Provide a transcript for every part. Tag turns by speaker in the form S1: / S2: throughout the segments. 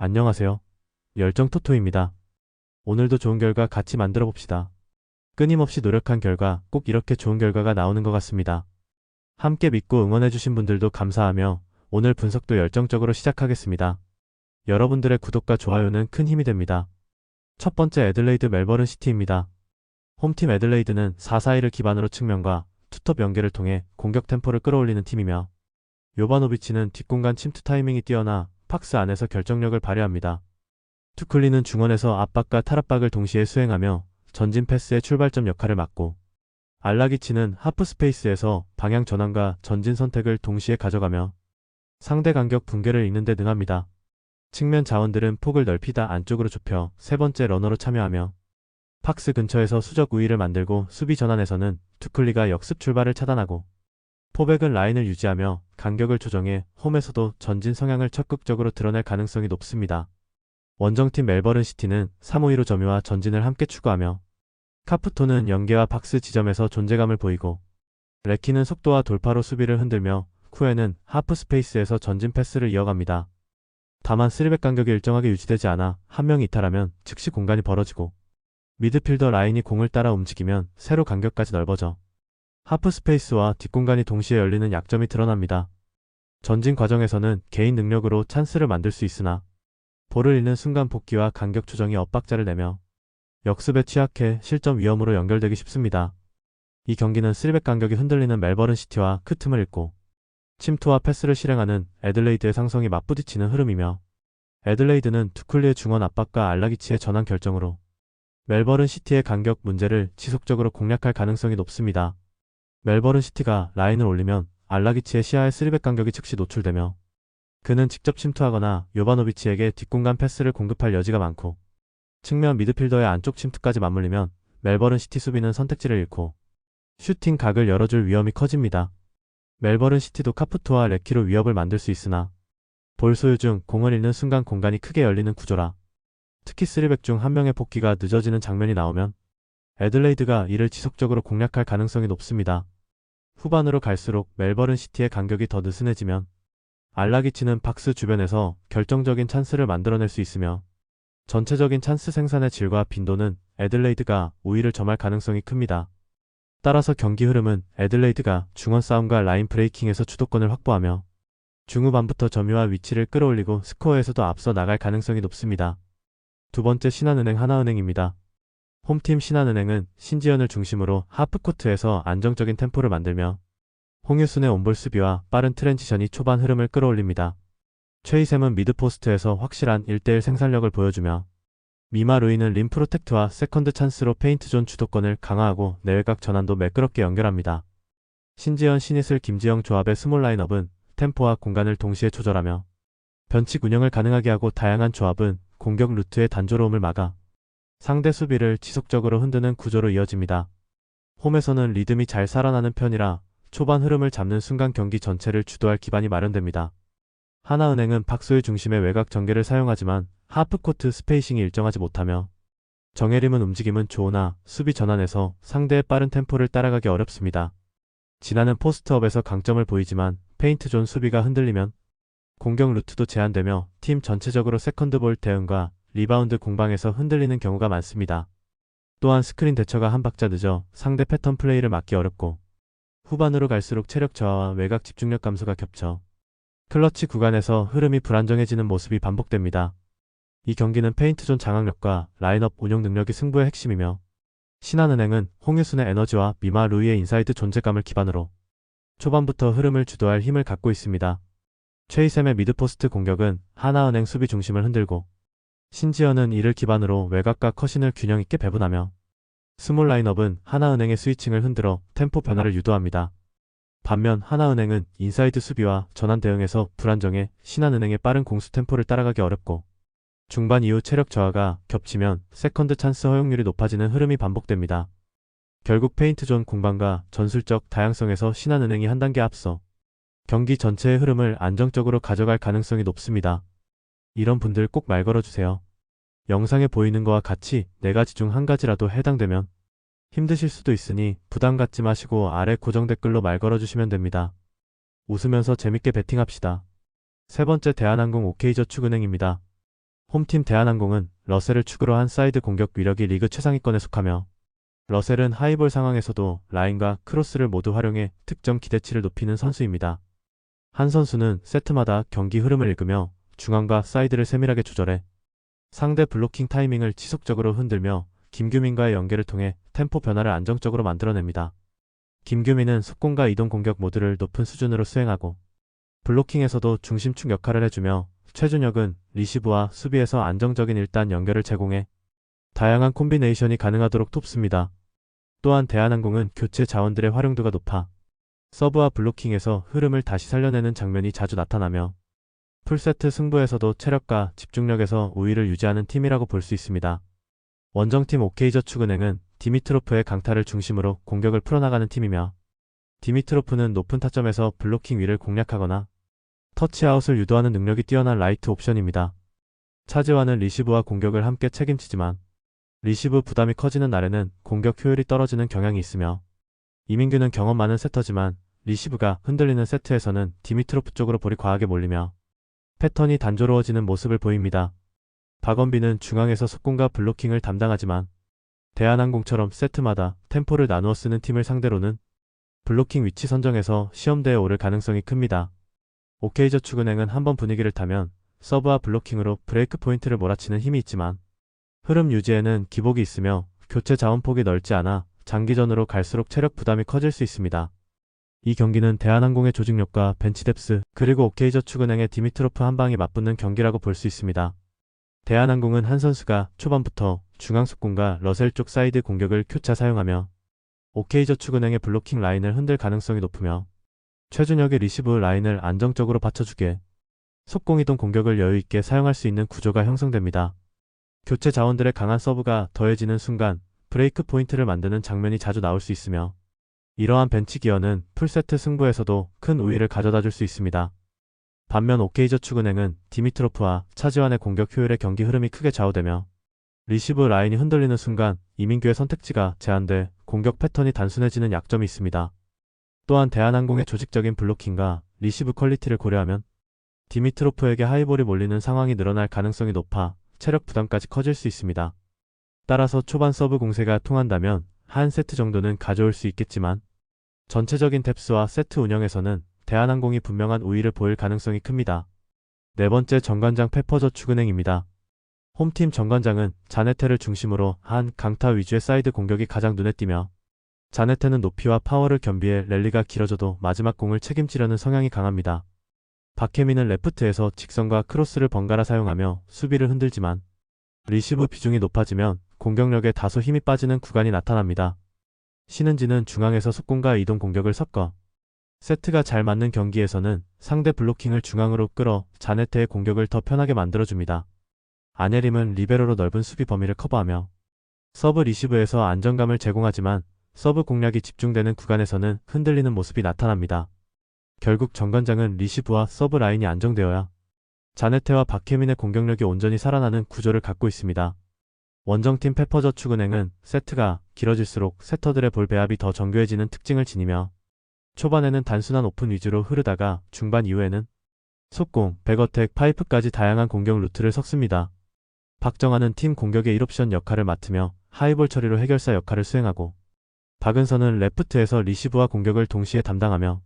S1: 안녕하세요. 열정토토입니다. 오늘도 좋은 결과 같이 만들어 봅시다. 끊임없이 노력한 결과 꼭 이렇게 좋은 결과가 나오는 것 같습니다. 함께 믿고 응원해주신 분들도 감사하며 오늘 분석도 열정적으로 시작하겠습니다. 여러분들의 구독과 좋아요는 큰 힘이 됩니다. 첫 번째 애들레이드 멜버른 시티입니다. 홈팀 애들레이드는 4-4-2를 기반으로 측면과 투톱 연계를 통해 공격 템포를 끌어올리는 팀이며 요바노비치는 뒷공간 침투 타이밍이 뛰어나 박스 안에서 결정력을 발휘합니다. 투클리는 중원에서 압박과 탈압박을 동시에 수행하며 전진 패스의 출발점 역할을 맡고 알라기치는 하프 스페이스에서 방향 전환과 전진 선택을 동시에 가져가며 상대 간격 붕괴를 잇는 데 능합니다. 측면 자원들은 폭을 넓히다 안쪽으로 좁혀 세 번째 러너로 참여하며 박스 근처에서 수적 우위를 만들고 수비 전환에서는 투클리가 역습 출발을 차단하고 포백은 라인을 유지하며 간격을 조정해 홈에서도 전진 성향을 적극적으로 드러낼 가능성이 높습니다. 원정팀 멜버른 시티는 3-5-2로 점유와 전진을 함께 추구하며 카프토는 연계와 박스 지점에서 존재감을 보이고 레키는 속도와 돌파로 수비를 흔들며 쿠에는 하프 스페이스에서 전진 패스를 이어갑니다. 다만 3백 간격이 일정하게 유지되지 않아 한 명이 이탈하면 즉시 공간이 벌어지고 미드필더 라인이 공을 따라 움직이면 세로 간격까지 넓어져 하프 스페이스와 뒷공간이 동시에 열리는 약점이 드러납니다. 전진 과정에서는 개인 능력으로 찬스를 만들 수 있으나 볼을 잃는 순간 복귀와 간격 조정이 엇박자를 내며 역습에 취약해 실점 위험으로 연결되기 쉽습니다. 이 경기는 3백 간격이 흔들리는 멜버른 시티와 그 틈을 잇고 침투와 패스를 실행하는 애들레이드의 상성이 맞부딪히는 흐름이며 애들레이드는 투클리의 중원 압박과 알라기치의 전환 결정으로 멜버른 시티의 간격 문제를 지속적으로 공략할 가능성이 높습니다. 멜버른 시티가 라인을 올리면 알라기치의 시야에 3백 간격이 즉시 노출되며 그는 직접 침투하거나 요바노비치에게 뒷공간 패스를 공급할 여지가 많고 측면 미드필더의 안쪽 침투까지 맞물리면 멜버른 시티 수비는 선택지를 잃고 슈팅 각을 열어줄 위험이 커집니다. 멜버른 시티도 카프토와 레키로 위협을 만들 수 있으나 볼 소유 중 공을 잃는 순간 공간이 크게 열리는 구조라 특히 3백 중 한 명의 복귀가 늦어지는 장면이 나오면 애들레이드가 이를 지속적으로 공략할 가능성이 높습니다. 후반으로 갈수록 멜버른 시티의 간격이 더 느슨해지면 알라기치는 박스 주변에서 결정적인 찬스를 만들어낼 수 있으며 전체적인 찬스 생산의 질과 빈도는 애들레이드가 우위를 점할 가능성이 큽니다. 따라서 경기 흐름은 애들레이드가 중원 싸움과 라인 브레이킹에서 주도권을 확보하며 중후반부터 점유와 위치를 끌어올리고 스코어에서도 앞서 나갈 가능성이 높습니다. 두 번째 신한은행 하나은행입니다. 홈팀 신한은행은 신지연을 중심으로 하프코트에서 안정적인 템포를 만들며 홍유순의 온볼 수비와 빠른 트랜지션이 초반 흐름을 끌어올립니다. 최희샘은 미드포스트에서 확실한 1대1 생산력을 보여주며 미마 루이는 림 프로텍트와 세컨드 찬스로 페인트존 주도권을 강화하고 내외곽 전환도 매끄럽게 연결합니다. 신지연, 신이슬, 김지영 조합의 스몰 라인업은 템포와 공간을 동시에 조절하며 변칙 운영을 가능하게 하고 다양한 조합은 공격 루트의 단조로움을 막아 상대 수비를 지속적으로 흔드는 구조로 이어집니다. 홈에서는 리듬이 잘 살아나는 편이라 초반 흐름을 잡는 순간 경기 전체를 주도할 기반이 마련됩니다. 하나은행은 박소의 중심의 외곽 전개를 사용하지만 하프코트 스페이싱이 일정하지 못하며 정예림은 움직임은 좋으나 수비 전환에서 상대의 빠른 템포를 따라가기 어렵습니다. 진화는 포스트업에서 강점을 보이지만 페인트존 수비가 흔들리면 공격 루트도 제한되며 팀 전체적으로 세컨드볼 대응과 리바운드 공방에서 흔들리는 경우가 많습니다. 또한 스크린 대처가 한 박자 늦어 상대 패턴 플레이를 막기 어렵고 후반으로 갈수록 체력 저하와 외곽 집중력 감소가 겹쳐 클러치 구간에서 흐름이 불안정해지는 모습이 반복됩니다. 이 경기는 페인트존 장악력과 라인업 운영 능력이 승부의 핵심이며 신한은행은 홍유순의 에너지와 미마 루이의 인사이드 존재감을 기반으로 초반부터 흐름을 주도할 힘을 갖고 있습니다. 최희샘의 미드포스트 공격은 하나은행 수비 중심을 흔들고 신지연은 이를 기반으로 외곽과 컷신을 균형 있게 배분하며 스몰 라인업은 하나은행의 스위칭을 흔들어 템포 변화를 유도합니다. 반면 하나은행은 인사이드 수비와 전환 대응에서 불안정해 신한은행의 빠른 공수 템포를 따라가기 어렵고 중반 이후 체력 저하가 겹치면 세컨드 찬스 허용률이 높아지는 흐름이 반복됩니다. 결국 페인트존 공방과 전술적 다양성에서 신한은행이 한 단계 앞서 경기 전체의 흐름을 안정적으로 가져갈 가능성이 높습니다. 이런 분들 꼭 말 걸어주세요. 영상에 보이는 거와 같이 4가지 중 한 가지라도 해당되면 힘드실 수도 있으니 부담 갖지 마시고 아래 고정 댓글로 말 걸어주시면 됩니다. 웃으면서 재밌게 베팅합시다. 세 번째 대한항공 OK저축은행입니다. 홈팀 대한항공은 러셀을 축으로 한 사이드 공격 위력이 리그 최상위권에 속하며 러셀은 하이볼 상황에서도 라인과 크로스를 모두 활용해 득점 기대치를 높이는 선수입니다. 한 선수는 세트마다 경기 흐름을 읽으며 중앙과 사이드를 세밀하게 조절해 상대 블로킹 타이밍을 지속적으로 흔들며 김규민과의 연계를 통해 템포 변화를 안정적으로 만들어냅니다. 김규민은 속공과 이동 공격 모두를 높은 수준으로 수행하고 블로킹에서도 중심축 역할을 해주며 최준혁은 리시브와 수비에서 안정적인 일단 연결을 제공해 다양한 콤비네이션이 가능하도록 돕습니다. 또한 대한항공은 교체 자원들의 활용도가 높아 서브와 블로킹에서 흐름을 다시 살려내는 장면이 자주 나타나며 풀세트 승부에서도 체력과 집중력에서 우위를 유지하는 팀이라고 볼 수 있습니다. 원정팀 OK저축은행은 디미트로프의 강타를 중심으로 공격을 풀어나가는 팀이며 디미트로프는 높은 타점에서 블로킹 위를 공략하거나 터치아웃을 유도하는 능력이 뛰어난 라이트 옵션입니다. 차지와는 리시브와 공격을 함께 책임지지만 리시브 부담이 커지는 날에는 공격 효율이 떨어지는 경향이 있으며 이민규는 경험 많은 세터지만 리시브가 흔들리는 세트에서는 디미트로프 쪽으로 볼이 과하게 몰리며 패턴이 단조로워지는 모습을 보입니다. 박원빈은 중앙에서 속공과 블로킹을 담당하지만 대한항공처럼 세트마다 템포를 나누어 쓰는 팀을 상대로는 블로킹 위치 선정에서 시험대에 오를 가능성이 큽니다. OK저축은행은 한번 분위기를 타면 서브와 블로킹으로 브레이크 포인트를 몰아치는 힘이 있지만 흐름 유지에는 기복이 있으며 교체 자원폭이 넓지 않아 장기전으로 갈수록 체력 부담이 커질 수 있습니다. 이 경기는 대한항공의 조직력과 벤치뎁스 그리고 OK저축은행의 디미트로프 한 방이 맞붙는 경기라고 볼 수 있습니다. 대한항공은 한 선수가 초반부터 중앙 속공과 러셀 쪽 사이드 공격을 교차 사용하며 OK저축은행의 블로킹 라인을 흔들 가능성이 높으며 최준혁의 리시브 라인을 안정적으로 받쳐주기에 속공이동 공격을 여유있게 사용할 수 있는 구조가 형성됩니다. 교체 자원들의 강한 서브가 더해지는 순간 브레이크 포인트를 만드는 장면이 자주 나올 수 있으며 이러한 벤치 기어는 풀세트 승부에서도 큰 우위를 가져다 줄 수 있습니다. 반면 OK저축은행은 디미트로프와 차지완의 공격 효율에 경기 흐름이 크게 좌우되며 리시브 라인이 흔들리는 순간 이민규의 선택지가 제한돼 공격 패턴이 단순해지는 약점이 있습니다. 또한 대한항공의 조직적인 블로킹과 리시브 퀄리티를 고려하면 디미트로프에게 하이볼이 몰리는 상황이 늘어날 가능성이 높아 체력 부담까지 커질 수 있습니다. 따라서 초반 서브 공세가 통한다면 한 세트 정도는 가져올 수 있겠지만 전체적인 뎁스와 세트 운영에서는 대한항공이 분명한 우위를 보일 가능성이 큽니다. 네 번째 정관장 페퍼저축은행입니다. 홈팀 정관장은 자네테를 중심으로 한 강타 위주의 사이드 공격이 가장 눈에 띄며 자네테는 높이와 파워를 겸비해 랠리가 길어져도 마지막 공을 책임지려는 성향이 강합니다. 박혜민은 레프트에서 직선과 크로스를 번갈아 사용하며 수비를 흔들지만 리시브 비중이 높아지면 공격력에 다소 힘이 빠지는 구간이 나타납니다. 신은지는 중앙에서 속공과 이동 공격을 섞어 세트가 잘 맞는 경기에서는 상대 블로킹을 중앙으로 끌어 자네테의 공격을 더 편하게 만들어줍니다. 안예림은 리베로로 넓은 수비 범위를 커버하며 서브 리시브에서 안정감을 제공하지만 서브 공략이 집중되는 구간에서는 흔들리는 모습이 나타납니다. 결국 정관장은 리시브와 서브 라인이 안정되어야 자네테와 박혜민의 공격력이 온전히 살아나는 구조를 갖고 있습니다. 원정팀 페퍼저축은행은 세트가 길어질수록 세터들의 볼 배합이 더 정교해지는 특징을 지니며 초반에는 단순한 오픈 위주로 흐르다가 중반 이후에는 속공, 백어택, 파이프까지 다양한 공격 루트를 섞습니다. 박정환은 팀 공격의 1옵션 역할을 맡으며 하이볼 처리로 해결사 역할을 수행하고 박은선은 레프트에서 리시브와 공격을 동시에 담당하며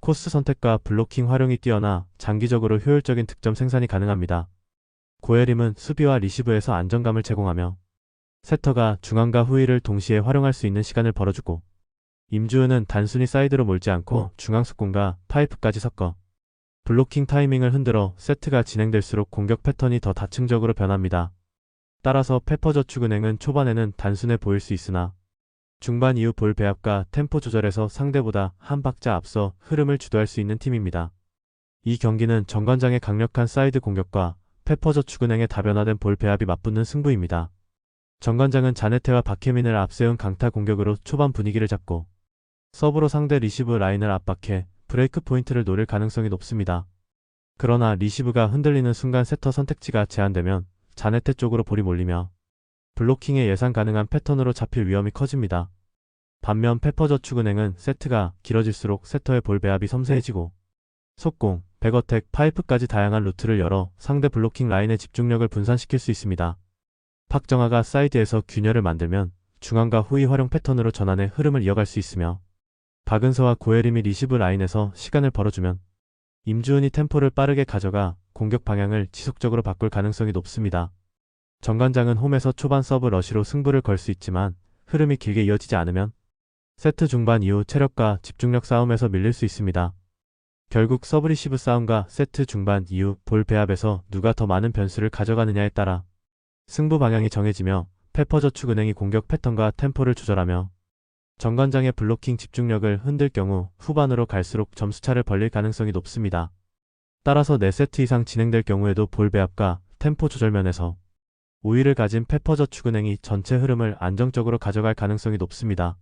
S1: 코스 선택과 블로킹 활용이 뛰어나 장기적으로 효율적인 득점 생산이 가능합니다. 고예림은 수비와 리시브에서 안정감을 제공하며 세터가 중앙과 후위를 동시에 활용할 수 있는 시간을 벌어주고 임주은은 단순히 사이드로 몰지 않고 중앙 속공과 파이프까지 섞어 블로킹 타이밍을 흔들어 세트가 진행될수록 공격 패턴이 더 다층적으로 변합니다. 따라서 페퍼저축은행은 초반에는 단순해 보일 수 있으나 중반 이후 볼 배합과 템포 조절에서 상대보다 한 박자 앞서 흐름을 주도할 수 있는 팀입니다. 이 경기는 정관장의 강력한 사이드 공격과 페퍼저축은행의 다변화된 볼 배합이 맞붙는 승부입니다. 정관장은 자네테와 박혜민을 앞세운 강타 공격으로 초반 분위기를 잡고 서브로 상대 리시브 라인을 압박해 브레이크 포인트를 노릴 가능성이 높습니다. 그러나 리시브가 흔들리는 순간 세터 선택지가 제한되면 자네테 쪽으로 볼이 몰리며 블로킹에 예상 가능한 패턴으로 잡힐 위험이 커집니다. 반면 페퍼저축은행은 세트가 길어질수록 세터의 볼 배합이 섬세해지고 속공, 백어택, 파이프까지 다양한 루트를 열어 상대 블로킹 라인의 집중력을 분산시킬 수 있습니다. 박정아가 사이드에서 균열을 만들면 중앙과 후위 활용 패턴으로 전환해 흐름을 이어갈 수 있으며, 박은서와 고혜림이 리시브 라인에서 시간을 벌어주면 임주은이 템포를 빠르게 가져가 공격 방향을 지속적으로 바꿀 가능성이 높습니다. 정관장은 홈에서 초반 서브 러시로 승부를 걸 수 있지만 흐름이 길게 이어지지 않으면 세트 중반 이후 체력과 집중력 싸움에서 밀릴 수 있습니다. 결국 서브 리시브 싸움과 세트 중반 이후 볼 배합에서 누가 더 많은 변수를 가져가느냐에 따라 승부 방향이 정해지며, 페퍼저축은행이 공격 패턴과 템포를 조절하며 정관장의 블로킹 집중력을 흔들 경우 후반으로 갈수록 점수차를 벌릴 가능성이 높습니다. 따라서 4세트 이상 진행될 경우에도 볼 배합과 템포 조절 면에서 우위를 가진 페퍼저축은행이 전체 흐름을 안정적으로 가져갈 가능성이 높습니다.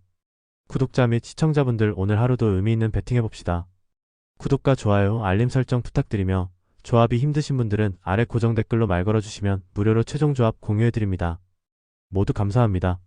S1: 구독자 및 시청자분들, 오늘 하루도 의미 있는 배팅해봅시다. 구독과 좋아요, 알림 설정 부탁드리며 조합이 힘드신 분들은 아래 고정 댓글로 말 걸어주시면 무료로 최종 조합 공유해드립니다. 모두 감사합니다.